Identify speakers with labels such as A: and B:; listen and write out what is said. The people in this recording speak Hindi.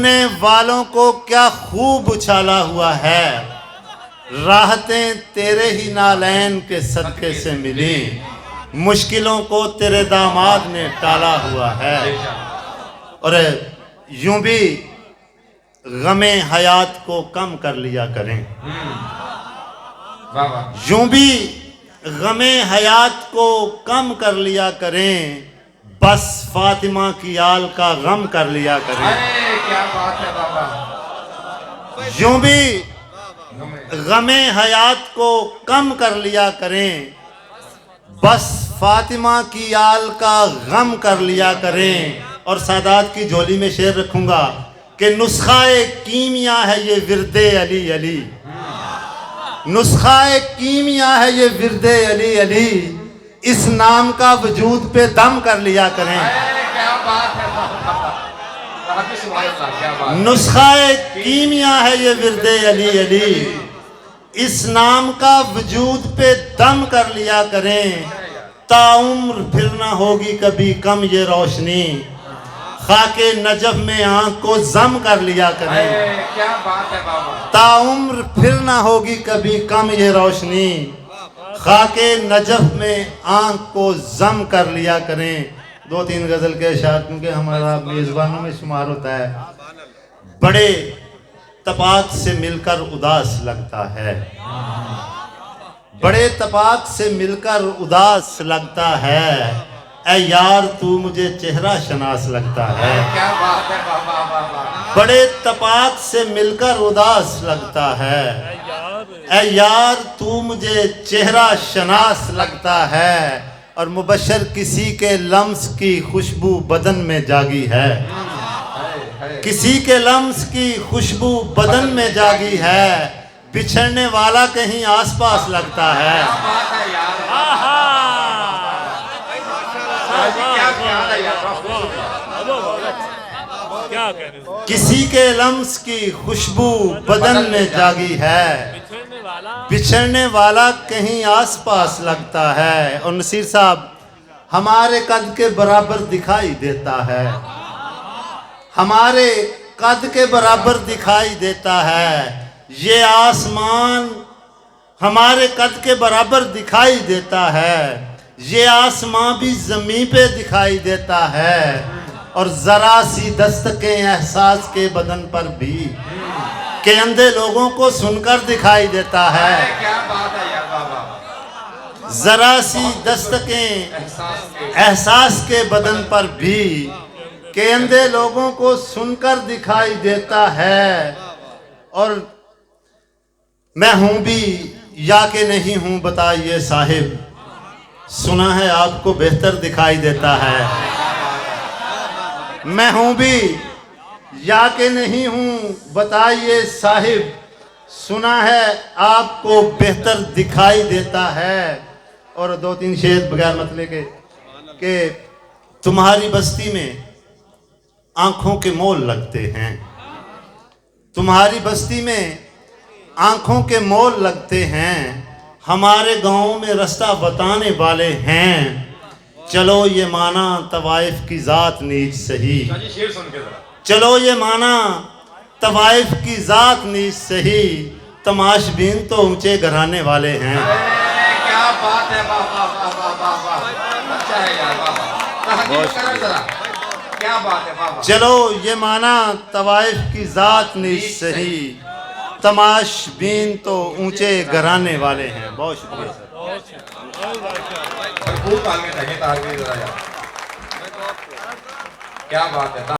A: रुकने वालों को क्या खूब उछाला हुआ है, राहतें तेरे ही नालैन के सदके से मिली, मुश्किलों को तेरे दामाद ने टाला हुआ है। और यूं भी गमे हयात को कम कर लिया करें, यूं भी गमे हयात को कम कर लिया करें, बस फातिमा की आल का गम कर लिया करें।
B: क्या बात है बाबा।
A: यूं भी गमे हयात को कम कर लिया करें, बस फातिमा की आल का गम कर लिया करें। और सादात की झोली में शेर रखूंगा कि नुस्खा-ए कीमिया है ये विरदे अली अली, नुस्खा-ए कीमिया है ये विरदे अली अली, इस नाम का वजूद पे दम कर लिया करें।
B: क्या बात है बाबा।
A: नुस्खा-ए कीमिया है ये विरदे अली अली, इस नाम का वजूद पे दम कर लिया करें। ताउम्र फिर ना होगी कभी कम ये रोशनी, खाके नजफ में आंख को जम कर लिया करें।
B: क्या बात है बाबा।
A: ताउम्र फिर ना होगी कभी कम ये रोशनी, खाके नजफ में आंख को जम कर लिया करें। दो तीन गजल के अशार क्योंकि हमारा मेजबानों में शुमार होता है। बड़े तपाक से मिलकर उदास लगता है, बड़े तपाक से मिलकर उदास लगता है, ऐ यार तू मुझे चेहरा शनास लगता है।
B: क्या बात है बाबा बाबा।
A: बड़े तपाक से मिलकर उदास लगता है, ऐ यार तू मुझे चेहरा शनास लगता है। और मुबशर किसी के लम्स की खुशबू बदन में जागी है, किसी के लम्स की खुशबू बदन में जागी है, बिछड़ने वाला कहीं आसपास लगता है। किसी के लम्स की खुशबू बदन में जागी है, बिछड़ने वाला कहीं आसपास लगता है। और नसीर साहब हमारे कद के बराबर दिखाई देता है, हमारे कद के बराबर दिखाई देता है, ये आसमान हमारे कद के बराबर दिखाई देता है, ये आसमां भी ज़मीं पे दिखाई देता है। और ज़रा सी दस्तके एहसास के बदन पर भी के अंधे लोगों को सुनकर दिखाई देता है।
B: क्या बात है यार बाबा।
A: ज़रा सी दस्तके एहसास के बदन पर भी के अंधे लोगों को सुनकर दिखाई देता है। और मैं हूं भी या कि नहीं हूं बताइए साहिब, सुना है आपको बेहतर दिखाई देता है। मैं हूं भी या कि नहीं हूं बताइए साहिब, सुना है आपको बेहतर दिखाई देता है। और दो तीन शेर बगैर मतलब के तुम्हारी बस्ती में आंखों के मोल लगते हैं, तुम्हारी बस्ती में आंखों के मोल लगते हैं, हमारे गाँव में रास्ता बताने वाले हैं, चलो ये माना तवाइफ की जात नीच सही, चलो ये माना तवाइफ की जात नीच सही, तमाशबीन तो ऊंचे घराने वाले हैं।
B: क्या बात है बाबा बाबा बाबा। अच्छा है यार बाबा। क्या बात है बाबा।
A: चलो ये माना तवाइफ की जात नीच सही, तमाशबीन तो ऊंचे घराने वाले हैं। बहुत शुक्रिया सर।
B: क्या बात है।